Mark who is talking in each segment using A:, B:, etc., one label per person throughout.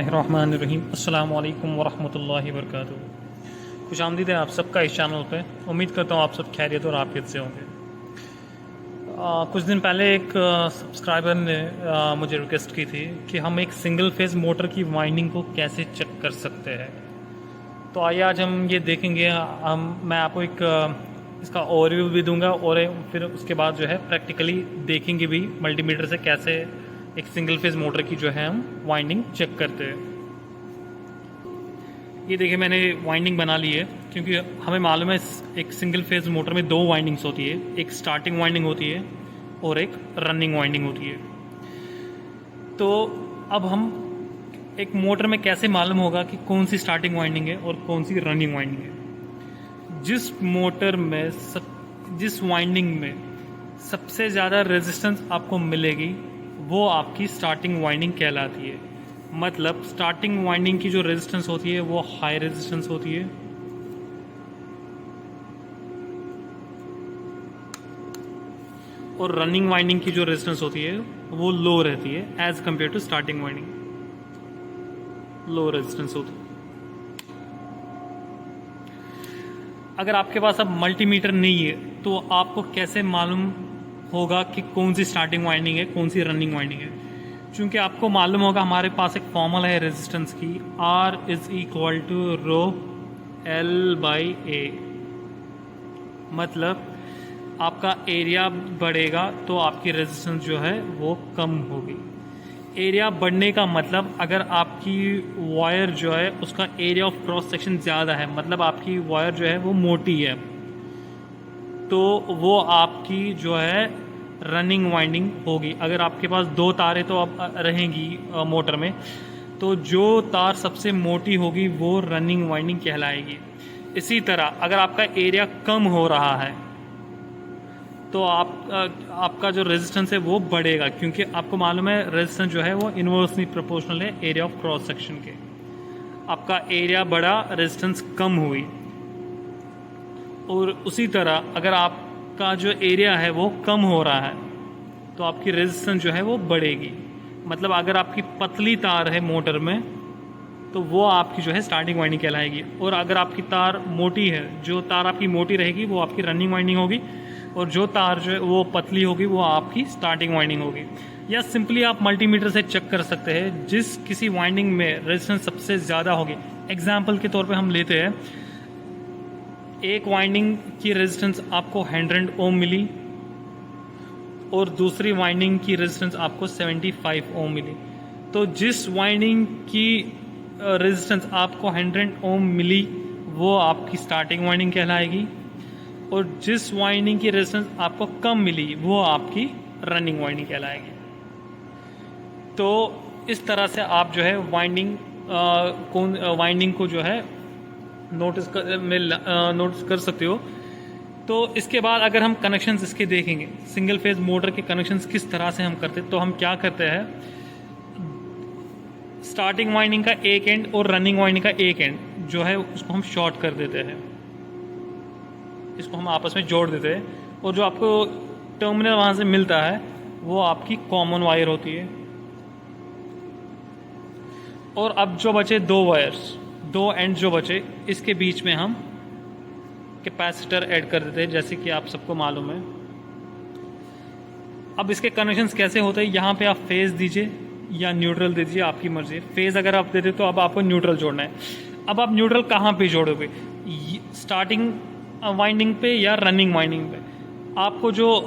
A: बिस्मिल्लाहिर्रहमानिर्रहीम। अस्सलामु अलैकुम वरहमतुल्लाहि वबरकातुहू। खुशामदीद है आप सबका इस चैनल पे। उम्मीद करता हूँ आप सब खैरियत और आफियत से होंगे। कुछ दिन पहले एक सब्सक्राइबर ने मुझे रिक्वेस्ट की थी कि हम एक सिंगल फेज़ मोटर की वाइंडिंग को कैसे चेक कर सकते हैं। तो आइए आज हम ये देखेंगे। मैं आपको एक इसका ओवरव्यू भी दूंगा और फिर उसके बाद जो है प्रैक्टिकली देखेंगे भी मल्टीमीटर से कैसे एक सिंगल फेज मोटर की जो है हम वाइंडिंग चेक करते हैं। ये देखिए मैंने वाइंडिंग बना ली है, क्योंकि हमें मालूम है एक सिंगल फेज मोटर में दो वाइंडिंग्स होती है, एक स्टार्टिंग वाइंडिंग होती है और एक रनिंग वाइंडिंग होती है। तो अब हम एक मोटर में कैसे मालूम होगा कि कौन सी स्टार्टिंग वाइंडिंग है और कौन सी रनिंग वाइंडिंग है। जिस मोटर में जिस वाइंडिंग में सबसे ज़्यादा रेजिस्टेंस आपको मिलेगी वो आपकी स्टार्टिंग वाइंडिंग कहलाती है। मतलब स्टार्टिंग वाइंडिंग की जो रेजिस्टेंस होती है वो हाई रेजिस्टेंस होती है और रनिंग वाइंडिंग की जो रेजिस्टेंस होती है वो लो रहती है as compared to starting winding, low resistance होती है। अगर आपके पास अब मल्टीमीटर नहीं है तो आपको कैसे मालूम होगा कि कौन सी स्टार्टिंग वाइंडिंग है कौन सी रनिंग वाइंडिंग है। क्योंकि आपको मालूम होगा हमारे पास एक फॉर्मूला है रेजिस्टेंस की, R is equal to rho L by A। मतलब आपका एरिया बढ़ेगा तो आपकी रेजिस्टेंस जो है वो कम होगी। एरिया बढ़ने का मतलब अगर आपकी वायर जो है उसका एरिया ऑफ क्रॉस सेक्शन ज़्यादा है, मतलब आपकी वायर जो है वो मोटी है, तो वो आपकी जो है रनिंग वाइंडिंग होगी। अगर आपके पास दो तारें तो अब रहेंगी मोटर में, तो जो तार सबसे मोटी होगी वो रनिंग वाइंडिंग कहलाएगी। इसी तरह अगर आपका एरिया कम हो रहा है तो आपका जो रेजिस्टेंस है वो बढ़ेगा, क्योंकि आपको मालूम है रेजिस्टेंस जो है वो इन्वर्सली प्रोपोर्शनल है एरिया ऑफ क्रॉस सेक्शन के। आपका एरिया बढ़ा, रेजिस्टेंस कम हुई। और उसी तरह अगर आपका जो एरिया है वो कम हो रहा है तो आपकी रेजिस्टेंस जो है वो बढ़ेगी। मतलब अगर आपकी पतली तार है मोटर में तो वो आपकी जो है स्टार्टिंग वाइंडिंग कहलाएगी, और अगर आपकी तार मोटी है, जो तार आपकी मोटी रहेगी वो आपकी रनिंग वाइंडिंग होगी, और जो तार जो है वो पतली होगी वो आपकी स्टार्टिंग वाइंडिंग होगी। या सिंपली आप मल्टीमीटर से चेक कर सकते हैं जिस किसी वाइंडिंग में रेजिस्टेंस सबसे ज़्यादा होगी। एग्जाम्पल के तौर पे हम लेते हैं, एक वाइंडिंग की रेजिस्टेंस आपको 100 ओम मिली और दूसरी वाइंडिंग की रेजिस्टेंस आपको 75 ओम मिली। तो जिस वाइंडिंग की रेजिस्टेंस आपको 100 ओम मिली वो आपकी स्टार्टिंग वाइंडिंग कहलाएगी, और जिस वाइंडिंग की रेजिस्टेंस आपको कम मिली वो आपकी रनिंग वाइंडिंग कहलाएगी। तो इस तरह से आप जो है वाइंडिंग को जो है नोटिस कर सकते हो। तो इसके बाद अगर हम कनेक्शंस इसके देखेंगे, सिंगल फेज मोटर के कनेक्शंस किस तरह से हम करते, तो हम क्या करते हैं, स्टार्टिंग वाइंडिंग का एक एंड और रनिंग वाइंडिंग का एक एंड जो है उसको हम शॉर्ट कर देते हैं, इसको हम आपस में जोड़ देते हैं, और जो आपको टर्मिनल वहाँ से मिलता है वो आपकी कॉमन वायर होती है। और अब जो बचे दो वायर्स, दो एंड जो बचे, इसके बीच में हम कैपेसिटर ऐड कर देते हैं, जैसे कि आप सबको मालूम है। अब इसके कनेक्शंस कैसे होते हैं, यहाँ पे आप फेज दीजिए या न्यूट्रल दीजिए, आपकी मर्जी है। फेज अगर आप देते तो अब आपको न्यूट्रल जोड़ना है। अब आप न्यूट्रल कहाँ पे जोड़ोगे, स्टार्टिंग वाइंडिंग पे या रनिंग वाइंडिंग पे। आपको जो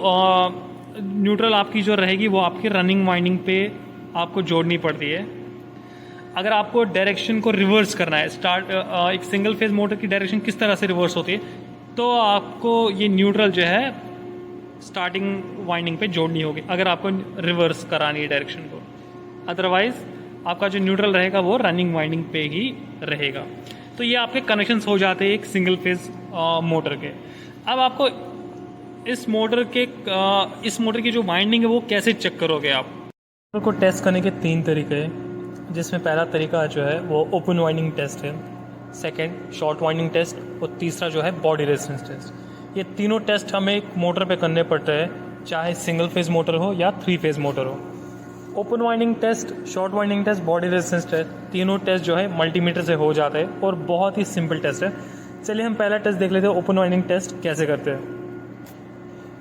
A: न्यूट्रल आपकी जो रहेगी वो आपकी रनिंग वाइंडिंग पे आपको जोड़नी पड़ती है। अगर आपको डायरेक्शन को रिवर्स करना है, एक सिंगल फेज मोटर की डायरेक्शन किस तरह से रिवर्स होती है, तो आपको ये न्यूट्रल जो है स्टार्टिंग वाइंडिंग पे जोड़नी होगी अगर आपको रिवर्स करानी है डायरेक्शन को। अदरवाइज आपका जो न्यूट्रल रहेगा वो रनिंग वाइंडिंग पे ही रहेगा। तो ये आपके कनेक्शंस हो जाते हैं एक सिंगल फेज मोटर के। अब आपको इस मोटर की जो वाइंडिंग है वो कैसे चेक करोगे आप। मोटर को टेस्ट करने के 3 तरीके हैं, जिसमें पहला तरीका जो है वो ओपन वाइंडिंग टेस्ट है, सेकंड शॉर्ट वाइंडिंग टेस्ट, और तीसरा जो है बॉडी रेजिस्टेंस टेस्ट। ये तीनों टेस्ट हमें एक मोटर पे करने पड़ते हैं, चाहे सिंगल फेज मोटर हो या 3 फेज मोटर हो। Open winding test, short winding test, body resistance test, तीनों टेस्ट जो है मल्टीमीटर से हो जाते हैं और बहुत ही सिंपल टेस्ट है। चलिए हम पहला टेस्ट देख लेते हैं, ओपन वाइंडिंग टेस्ट कैसे करते हैं।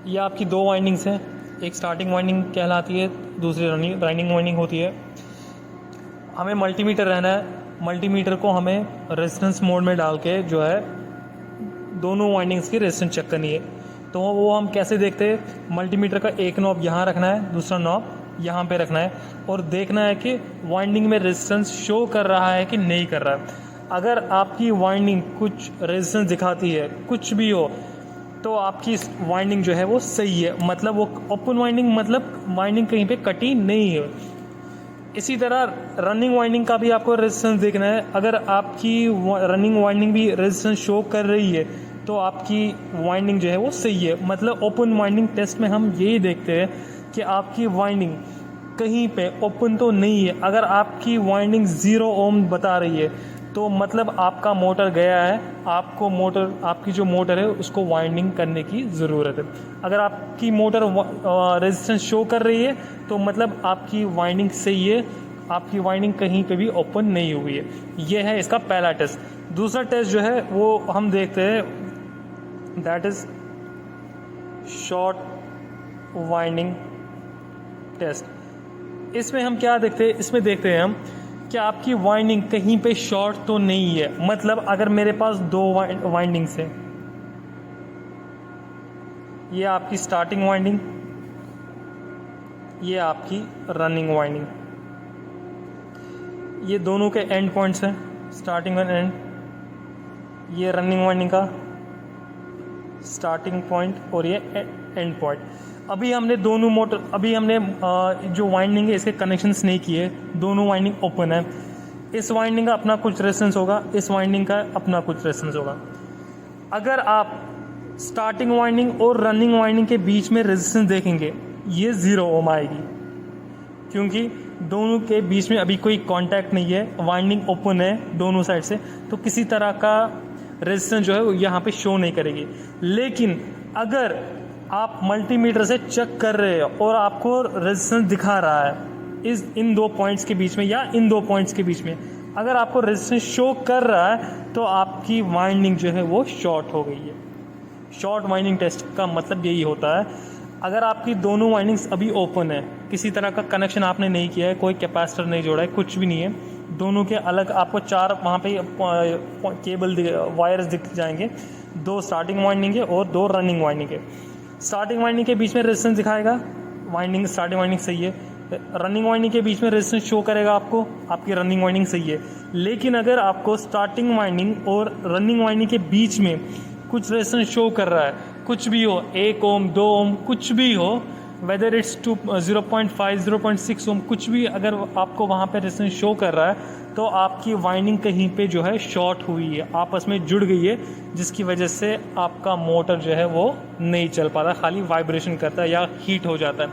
A: ये आपकी दो वाइंडिंग्स हैं, एक स्टार्टिंग वाइंडिंग कहलाती है, दूसरी रनिंग वाइंडिंग होती है। हमें मल्टीमीटर रहना है, मल्टीमीटर को हमें रेजिस्टेंस मोड में डाल के जो है दोनों वाइंडिंग्स की रेजिस्टेंस चेक करनी है। तो वो हम कैसे देखते हैं, मल्टीमीटर का एक नॉब यहाँ रखना है, दूसरा नॉब यहाँ पे रखना है और देखना है कि वाइंडिंग में रेजिस्टेंस शो कर रहा है कि नहीं कर रहा है। अगर आपकी वाइंडिंग कुछ रेजिस्टेंस दिखाती है, कुछ भी हो, तो आपकी वाइंडिंग जो है वो सही है, मतलब वो ओपन वाइंडिंग, मतलब वाइंडिंग कहीं पे कटी नहीं है। इसी तरह रनिंग वाइंडिंग का भी आपको रेजिस्टेंस देखना है। अगर आपकी रनिंग वाइंडिंग भी रेजिस्टेंस शो कर रही है तो आपकी वाइंडिंग जो है वो सही है। मतलब ओपन वाइंडिंग टेस्ट में हम यही देखते हैं कि आपकी वाइंडिंग कहीं पे ओपन तो नहीं है। अगर आपकी वाइंडिंग 0 ओम बता रही है तो मतलब आपका मोटर गया है, आपकी जो मोटर है उसको वाइंडिंग करने की ज़रूरत है। अगर आपकी मोटर रेजिस्टेंस शो कर रही है तो मतलब आपकी वाइंडिंग सही है, आपकी वाइंडिंग कहीं पे भी ओपन नहीं हुई है। ये है इसका पहला टेस्ट। दूसरा टेस्ट जो है वो हम देखते हैं, that is short winding test. इसमें हम क्या देखते हैं, इसमें देखते हैं हम कि आपकी वाइंडिंग कहीं पे शॉर्ट तो नहीं है। मतलब अगर मेरे पास दो वाइंडिंग्स हैं, ये आपकी स्टार्टिंग वाइंडिंग, ये आपकी रनिंग वाइंडिंग, ये दोनों के एंड पॉइंट्स हैं, स्टार्टिंग और एंड। ये रनिंग वाइंडिंग का स्टार्टिंग पॉइंट और ये एंड पॉइंट। अभी हमने जो वाइंडिंग है इसके कनेक्शंस नहीं किए, दोनों वाइंडिंग ओपन है। इस वाइंडिंग का अपना कुछ रेजिस्टेंस होगा, इस वाइंडिंग का अपना कुछ रेजिस्टेंस होगा। अगर आप स्टार्टिंग वाइंडिंग और रनिंग वाइंडिंग के बीच में रेजिस्टेंस देखेंगे, ये 0 ओम आएगी, क्योंकि दोनों के बीच में अभी कोई कांटेक्ट नहीं है, वाइंडिंग ओपन है दोनों साइड से, तो किसी तरह का रेजिस्टेंस जो है वो यहाँ पे शो नहीं करेगी। लेकिन अगर आप मल्टीमीटर से चेक कर रहे हो और आपको रेजिस्टेंस दिखा रहा है इन दो पॉइंट्स के बीच में या इन दो पॉइंट्स के बीच में, अगर आपको रेजिस्टेंस शो कर रहा है तो आपकी वाइंडिंग जो है वो शॉर्ट हो गई है। शॉर्ट वाइंडिंग टेस्ट का मतलब यही होता है। अगर आपकी दोनों वाइंडिंग्स अभी ओपन है, किसी तरह का कनेक्शन आपने नहीं किया है, कोई कैपेसिटर नहीं जोड़ा है, कुछ भी नहीं है, दोनों के अलग आपको 4 वहाँ पे केबल वायर्स दिख जाएंगे, 2 स्टार्टिंग वाइंडिंग है और 2 रनिंग वाइंडिंग है। स्टार्टिंग वाइंडिंग के बीच में रेजिस्टेंस दिखाएगा, स्टार्टिंग वाइंडिंग सही है। रनिंग वाइंडिंग के बीच में रेजिस्टेंस शो करेगा आपको, आपकी रनिंग वाइंडिंग सही है। लेकिन अगर आपको स्टार्टिंग वाइंडिंग और रनिंग वाइंडिंग के बीच में कुछ रेजिस्टेंस शो कर रहा है, कुछ भी हो, 1 ओम 2 ओम कुछ भी हो, वेदर इट्स 0.5 0.6 ओम, कुछ भी अगर आपको वहाँ पे रेजिस्टेंस शो कर रहा है तो आपकी वाइंडिंग कहीं पे जो है शॉर्ट हुई है, आपस में जुड़ गई है, जिसकी वजह से आपका मोटर जो है वो नहीं चल पाता, खाली वाइब्रेशन करता है या हीट हो जाता है।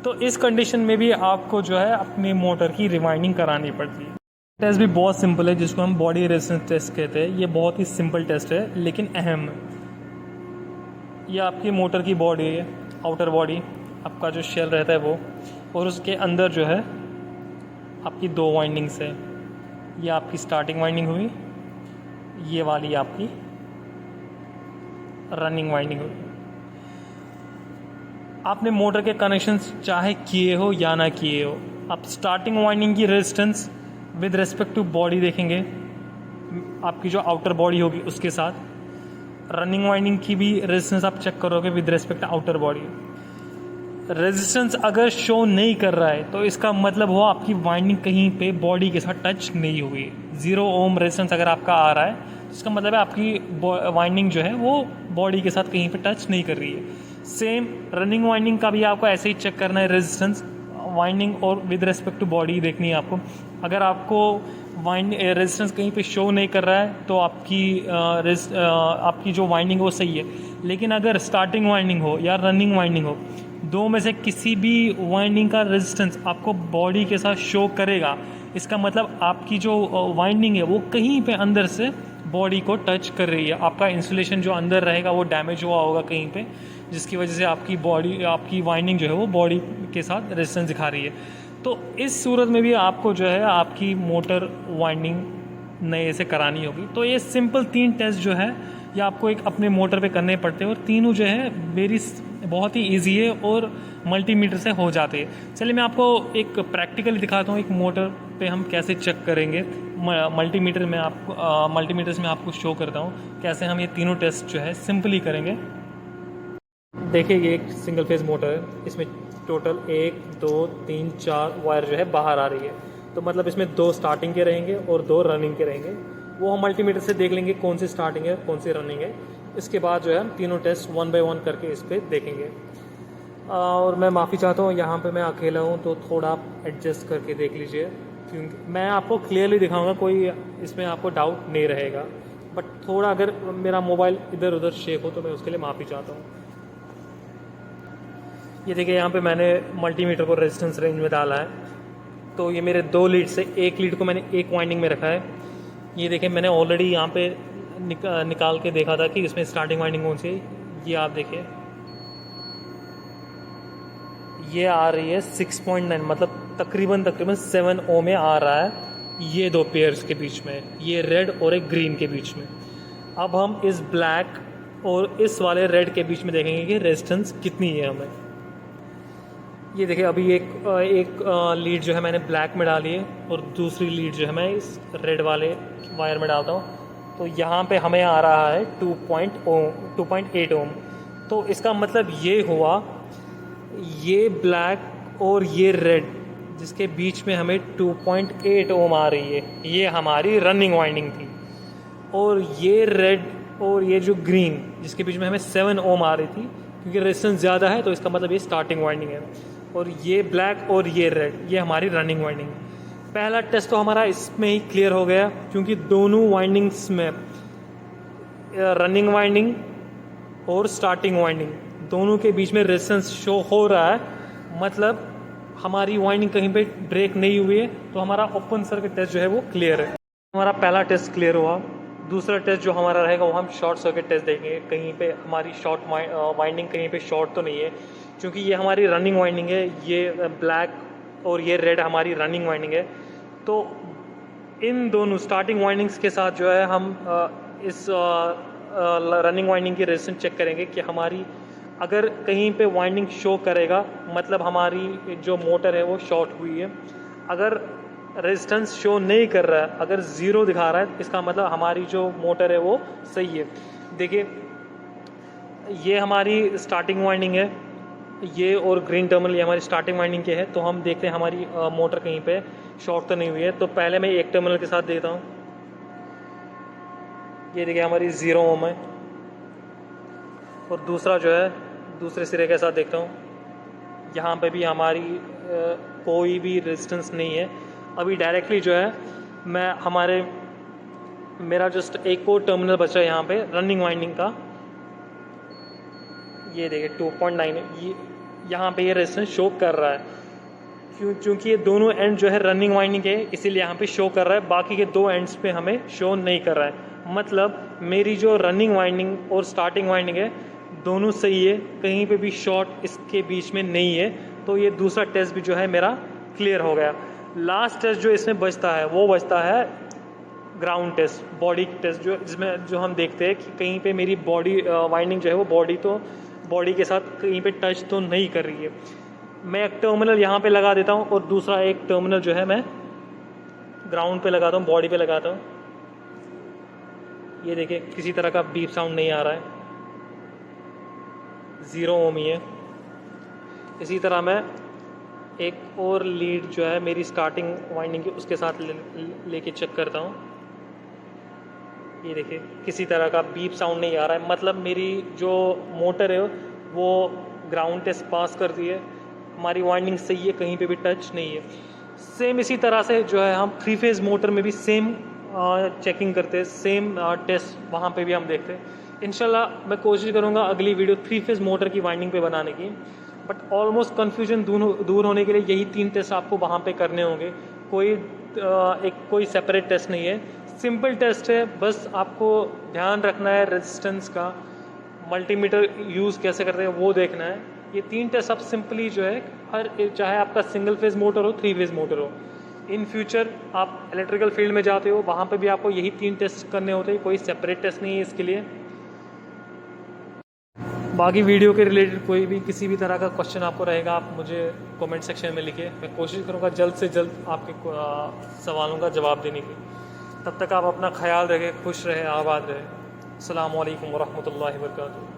A: तो इस कंडीशन में भी आपको जो है अपनी मोटर की रिवाइंडिंग करानी पड़ती है। टेस्ट भी बहुत सिंपल है, जिसको हम बॉडी रेजिस्टेंस टेस्ट कहते हैं। ये बहुत ही सिंपल टेस्ट है लेकिन अहम है। ये आपकी मोटर की बॉडी है, आउटर बॉडी, आपका जो शेल रहता है वो, और उसके अंदर जो है आपकी 2 वाइंडिंग्स है। ये आपकी स्टार्टिंग वाइंडिंग हुई, ये वाली आपकी रनिंग वाइंडिंग हुई। आपने मोटर के कनेक्शंस चाहे किए हो या ना किए हो, आप स्टार्टिंग वाइंडिंग की resistance with respect to body देखेंगे, आपकी जो आउटर बॉडी होगी उसके साथ। रनिंग वाइंडिंग की भी रेजिस्टेंस आप चेक करोगे with respect to outer body. Resistance अगर शो नहीं कर रहा है तो इसका मतलब हो आपकी वाइंडिंग कहीं पे बॉडी के साथ टच नहीं हुई। 0 ओम रेजिस्टेंस अगर आपका आ रहा है तो इसका मतलब है आपकी वाइंडिंग जो है वो बॉडी के साथ कहीं पे टच नहीं कर रही है। सेम रनिंग वाइंडिंग का भी आपको ऐसे ही चेक करना है, रेजिस्टेंस वाइंडिंग और विद रिस्पेक्ट टू बॉडी देखनी है आपको। अगर आपको रेजिस्टेंस कहीं पे शो नहीं कर रहा है तो आपकी जो वाइंडिंग वो सही है। लेकिन अगर स्टार्टिंग वाइंडिंग हो या रनिंग वाइंडिंग हो, दो में से किसी भी वाइंडिंग का रेजिस्टेंस आपको बॉडी के साथ शो करेगा, इसका मतलब आपकी जो वाइंडिंग है वो कहीं पे अंदर से बॉडी को टच कर रही है। आपका इंसुलेशन जो अंदर रहेगा वो डैमेज हुआ होगा कहीं पे, जिसकी वजह से आपकी वाइंडिंग जो है वो बॉडी के साथ रेजिस्टेंस दिखा रही है। तो इस सूरत में भी आपको जो है आपकी मोटर वाइंडिंग नए से करानी होगी। तो ये सिंपल 3 टेस्ट जो है ये आपको एक अपने मोटर पे करने पड़ते हैं और तीनों जो है मेरी बहुत ही इजी है और मल्टीमीटर से हो जाते हैं। चलिए मैं आपको एक प्रैक्टिकली दिखाता हूँ एक मोटर पे हम कैसे चेक करेंगे। मल्टीमीटर में आपको मल्टीमीटर्स में आपको शो करता हूँ कैसे हम ये तीनों टेस्ट जो है सिंपली करेंगे। देखिए ये एक सिंगल फेज मोटर है, इसमें टोटल 1 2 3 4 वायर जो है बाहर आ रही है। तो मतलब इसमें 2 स्टार्टिंग के रहेंगे और 2 रनिंग के रहेंगे। वो हम मल्टीमीटर से देख लेंगे कौन सी स्टार्टिंग है कौन सी रनिंग है। इसके बाद जो है हम तीनों टेस्ट 1 बाय 1 करके इस पर देखेंगे। और मैं माफ़ी चाहता हूँ यहाँ पे मैं अकेला हूँ तो थोड़ा आप एडजस्ट करके देख लीजिए, क्योंकि मैं आपको क्लियरली दिखाऊंगा, कोई इसमें आपको डाउट नहीं रहेगा। बट थोड़ा अगर मेरा मोबाइल इधर उधर शेक हो तो मैं उसके लिए माफ़ी चाहता हूँ। ये देखिए यहाँ पे मैंने मल्टीमीटर को रेजिस्टेंस रेंज में डाला है। तो ये मेरे 2 लीड से एक लीड को मैंने एक वाइंडिंग में रखा है। ये देखिए मैंने ऑलरेडी यहाँ पे निकाल के देखा था कि इसमें स्टार्टिंग वाइंडिंग कौन सी है। ये आप देखिए ये आ रही है 6.9, मतलब तकरीबन 7 ओम में आ रहा है ये 2 पेयर्स के बीच में, ये रेड और एक ग्रीन के बीच में। अब हम इस ब्लैक और इस वाले रेड के बीच में देखेंगे कि रेजिस्टेंस कितनी है हमें। ये देखिए अभी एक लीड जो है मैंने ब्लैक में डाली है और दूसरी लीड जो है मैं इस रेड वाले वायर में डालता हूँ। तो यहाँ पे हमें आ रहा है 2.8 ओम। तो इसका मतलब ये हुआ ये ब्लैक और ये रेड जिसके बीच में हमें 2.8 ओम आ रही है, ये हमारी रनिंग वाइंडिंग थी। और ये रेड और ये जो ग्रीन जिसके बीच में हमें 7 ओम आ रही थी, क्योंकि रेजिस्टेंस ज़्यादा है तो इसका मतलब ये स्टार्टिंग वाइंडिंग है। और ये ब्लैक और ये रेड ये हमारी रनिंग वाइंडिंग। पहला टेस्ट तो हमारा इसमें ही क्लियर हो गया, क्योंकि दोनों वाइंडिंग्स में रनिंग वाइंडिंग और स्टार्टिंग वाइंडिंग दोनों के बीच में रेजिस्टेंस शो हो रहा है, मतलब हमारी वाइंडिंग कहीं पे ब्रेक नहीं हुई है। तो हमारा ओपन सर्किट टेस्ट जो है वो क्लियर है। हमारा पहला टेस्ट क्लियर हुआ। दूसरा टेस्ट जो हमारा रहेगा वो हम शॉर्ट सर्किट टेस्ट देखेंगे, कहीं पे हमारी शॉर्ट वाइंडिंग कहीं पे शॉर्ट तो नहीं है, क्योंकि ये हमारी रनिंग वाइंडिंग है। ये ब्लैक और ये रेड हमारी रनिंग वाइंडिंग है। तो इन दोनों स्टार्टिंग वाइंडिंग्स के साथ जो है हम इस रनिंग वाइंडिंग की रेजिस्टेंस चेक करेंगे कि हमारी अगर कहीं पे वाइंडिंग शो करेगा मतलब हमारी जो मोटर है वो शॉर्ट हुई है। अगर रेजिस्टेंस शो नहीं कर रहा है, अगर 0 दिखा रहा है, इसका मतलब हमारी जो मोटर है वो सही है। देखिए ये हमारी स्टार्टिंग वाइंडिंग है, ये और ग्रीन टर्मिनल ये हमारी स्टार्टिंग वाइंडिंग के है। तो हम देखते हैं हमारी मोटर कहीं पे शॉर्ट तो नहीं हुई है। तो पहले मैं एक टर्मिनल के साथ देखता हूँ। ये देखिए हमारी 0 ओम है। और दूसरा जो है दूसरे सिरे के साथ देखता हूँ, यहाँ पे भी हमारी कोई भी रेजिस्टेंस नहीं है। अभी डायरेक्टली जो है मेरा जस्ट एक और टर्मिनल बचा है यहाँ पे रनिंग वाइंडिंग का। ये देखिए 2.9 ये यहाँ पे ये रेजिस्टेंस शो कर रहा है, क्योंकि ये दोनों एंड जो है रनिंग वाइंडिंग के, इसीलिए यहाँ पे शो कर रहा है। बाकी के 2 एंड्स पे हमें शो नहीं कर रहा है। मतलब मेरी जो रनिंग वाइंडिंग और स्टार्टिंग वाइंडिंग है दोनों सही है, कहीं पे भी शॉर्ट इसके बीच में नहीं है। तो ये दूसरा टेस्ट भी जो है मेरा क्लियर हो गया। लास्ट टेस्ट जो इसमें बचता है वो बचता है ग्राउंड टेस्ट, बॉडी टेस्ट, जिसमें जो हम देखते हैं कि कहीं पे मेरी बॉडी वाइंडिंग जो है वो बॉडी के साथ कहीं पे टच तो नहीं कर रही है। मैं एक टर्मिनल यहाँ पे लगा देता हूँ और दूसरा एक टर्मिनल जो है मैं ग्राउंड पे लगाता हूँ, बॉडी पे लगाता हूँ। ये देखिए किसी तरह का बीप साउंड नहीं आ रहा है, 0 ओम ही है। इसी तरह मैं एक और लीड जो है मेरी स्टार्टिंग वाइंडिंग की उसके साथ लेके चेक करता हूँ। ये देखिए किसी तरह का बीप साउंड नहीं आ रहा है, मतलब मेरी जो मोटर है वो ग्राउंड टेस्ट पास कर दी है, हमारी वाइंडिंग सही है, कहीं पे भी टच नहीं है। सेम इसी तरह से जो है हम 3 फेज़ मोटर में भी सेम चेकिंग करते हैं, सेम टेस्ट वहाँ पे भी हम देखते हैं। इंशाल्लाह मैं कोशिश करूँगा अगली वीडियो 3 फेज़ मोटर की वाइंडिंग पे बनाने की। बट ऑलमोस्ट कन्फ्यूजन दूर होने के लिए यही 3 टेस्ट आपको वहाँ पे करने होंगे। कोई सेपरेट टेस्ट नहीं है, सिंपल टेस्ट है। बस आपको ध्यान रखना है रेजिस्टेंस का, मल्टीमीटर यूज़ कैसे करते हैं वो देखना है। ये 3 टेस्ट आप सिंपली जो है हर चाहे आपका सिंगल फेज़ मोटर हो 3 फेज़ मोटर हो, इन फ्यूचर आप इलेक्ट्रिकल फील्ड में जाते हो वहाँ पे भी आपको यही 3 टेस्ट करने होते हैं, कोई सेपरेट टेस्ट नहीं है इसके लिए। बाकी वीडियो के रिलेटेड कोई भी किसी भी तरह का क्वेश्चन आपको रहेगा आप मुझे कमेंट सेक्शन में लिखिए, मैं कोशिश करूँगा जल्द से जल्द आपके सवालों का जवाब देने की। तब तक आप अपना ख्याल रखें, खुश रहें, आबाद रहें। अस्सलामु अलैकुम वरहमतुल्लाहि वबरकातुहू।